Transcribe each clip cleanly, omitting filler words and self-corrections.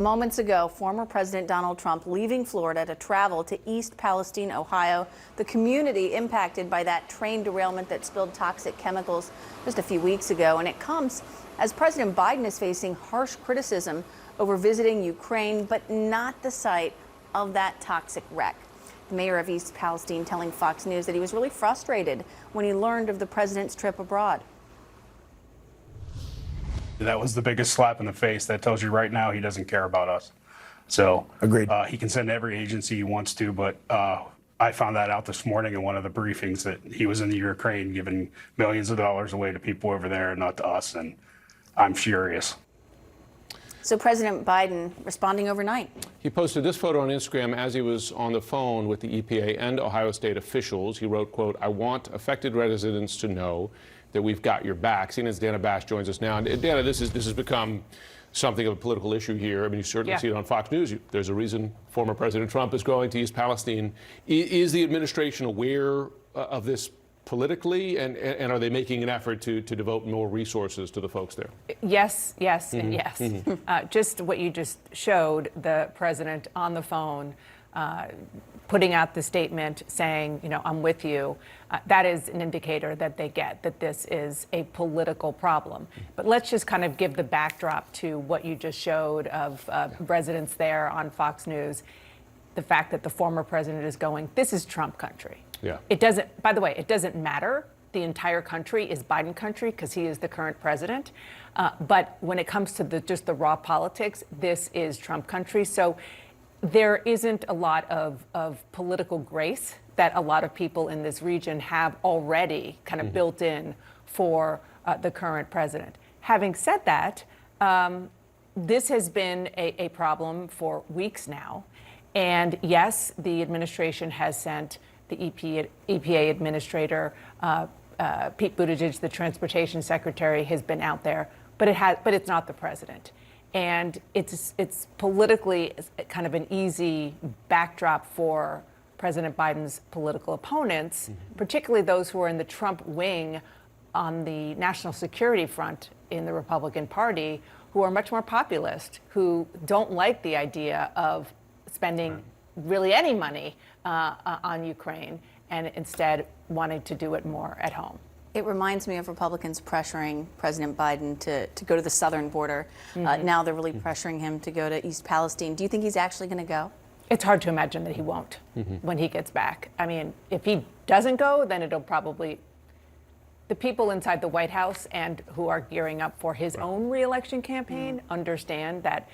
Moments ago, former President Donald Trump leaving Florida to travel to East Palestine, Ohio, the community impacted by that train derailment that spilled toxic chemicals just a few weeks ago. And it comes as President Biden is facing harsh criticism over visiting Ukraine, but not the site of that toxic wreck. The mayor of East Palestine telling Fox News that he was really frustrated when he learned of the president's trip abroad. That was the biggest slap in the face. That tells you right now he doesn't care about us. So agreed. He can send every agency he wants to, but I found that out this morning in one of the briefings that he was in the Ukraine giving millions of dollars away to people over there and not to us, and I'm furious. So President Biden responding overnight. He posted this photo on Instagram as he was on the phone with the EPA and Ohio State officials. He wrote, quote, "I want affected residents to know that we've got your back." CNN's Dana Bash joins us now. And Dana, this has become something of a political issue here. I mean, you certainly see it on Fox News. There's a reason former President Trump is going to East Palestine. Is the administration aware of this politically, and are they making an effort to devote more resources to the folks there? Yes, and yes. Just what you just showed, the president on the phone, putting out the statement saying, I'm with you, that is an indicator that they get that this is a political problem. But let's just kind of give the backdrop to what you just showed of residents there on Fox News. The fact that the former president is going, this is Trump country. Yeah. It doesn't, by the way, it doesn't matter. The entire country is Biden country because he is the current president. But when it comes to just the raw politics, this is Trump country. So there isn't a lot of political grace that a lot of people in this region have already kind of built in for the current president. Having said that, this has been a problem for weeks now. And yes, the administration has sent the EPA administrator, Pete Buttigieg, the transportation secretary, has been out there, but it's not the president. And it's politically kind of an easy backdrop for President Biden's political opponents, particularly those who are in the Trump wing on the national security front in the Republican Party, who are much more populist, who don't like the idea of spending really any money on Ukraine and instead wanting to do it more at home. It reminds me of Republicans pressuring President Biden to go to the southern border. Now they're really pressuring him to go to East Palestine. Do you think he's actually going to go? It's hard to imagine that he won't when he gets back. I mean, if he doesn't go, then it'll probably, the people inside the White House and who are gearing up for his own reelection campaign understand that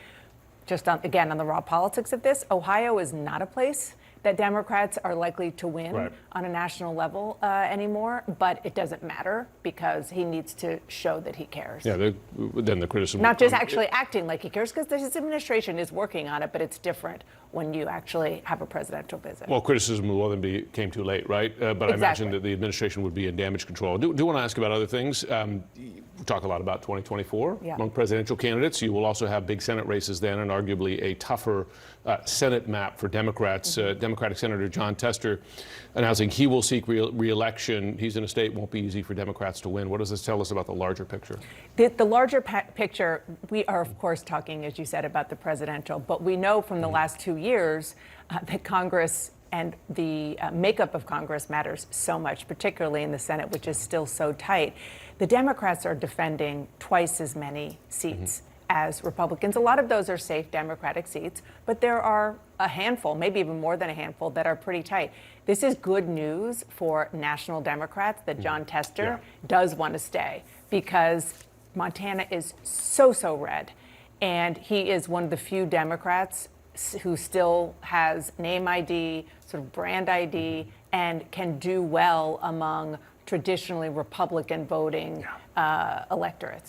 just again, on the raw politics of this, Ohio is not a place that Democrats are likely to win on a national level anymore, but it doesn't matter because he needs to show that he cares. Yeah, then the criticism. Not just actually acting like he cares, because his administration is working on it, but it's different when you actually have a presidential visit. Well, criticism will then came too late, right? But I imagine that the administration would be in damage control. Do want to ask about other things. We talk a lot about 2024 among presidential candidates. You will also have big Senate races then, and arguably a tougher Senate map for Democrats. Democratic Senator Jon Tester announcing he will seek re-election. He's in a state won't be easy for Democrats to win. What does this tell us about the larger picture? The larger picture, we are, of course, talking, as you said, about the presidential, but we know from the last 2 years that Congress and the makeup of Congress matters so much, particularly in the Senate, which is still so tight. The Democrats are defending twice as many seats as Republicans. A lot of those are safe Democratic seats, but there are a handful, maybe even more than a handful, that are pretty tight. This is good news for national Democrats that Jon Tester does want to stay, because Montana is so red, and he is one of the few Democrats who still has name ID, sort of brand ID, and can do well among traditionally Republican voting electorates.